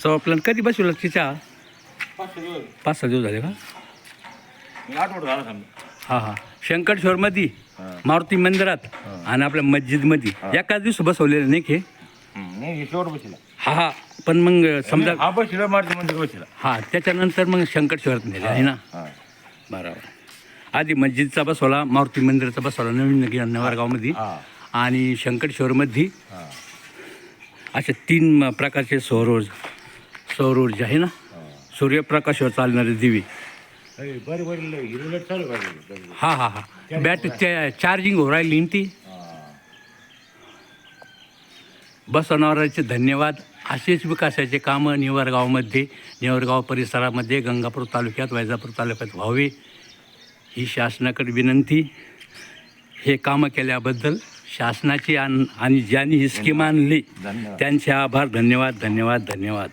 So plan कधी बसवलं तिच्या 5-6 दिवस झाले का? आठवड झाला समजा. हां हां. शंकरश्वरमध्ये मारुती मंदिरात आणि आपल्या मस्जिदमध्ये एकाच दिवस बसवलेलं नाही की? नाही शेवट बसला. हा हा. पण मग समजा हा बसला मारुती मंदिर बसला. हां त्याच्यानंतर मग शंकरश्वरात नेले आहे ना? बरोबर. आधी मस्जिदचा बसवला, मारुती मंदिराचा बसवला नवीन नवरगावमध्ये आणि शंकरश्वरमध्ये असे 3 प्रकारचे सौर ऊर्जा आहे ना, सूर्यप्रकाशावर चालणारे दिवे. बरे हिरोलेट चालू पाहिजे. हां हां हां. बॅटरी चार्जिंग हो राहिली ना ती. बसवणाऱ्याचे धन्यवाद. असेच विकासाचे कामं नेवरगाव परिसरामध्ये, गंगापूर तालुक्यात, वैजापूर तालुक्यात व्हावे ही शासनाकडे विनंती. हे कामं केल्याबद्दल शासनाची आणि ज्यांनी ही स्कीम आणली त्यांचे आभार. धन्यवाद धन्यवाद धन्यवाद.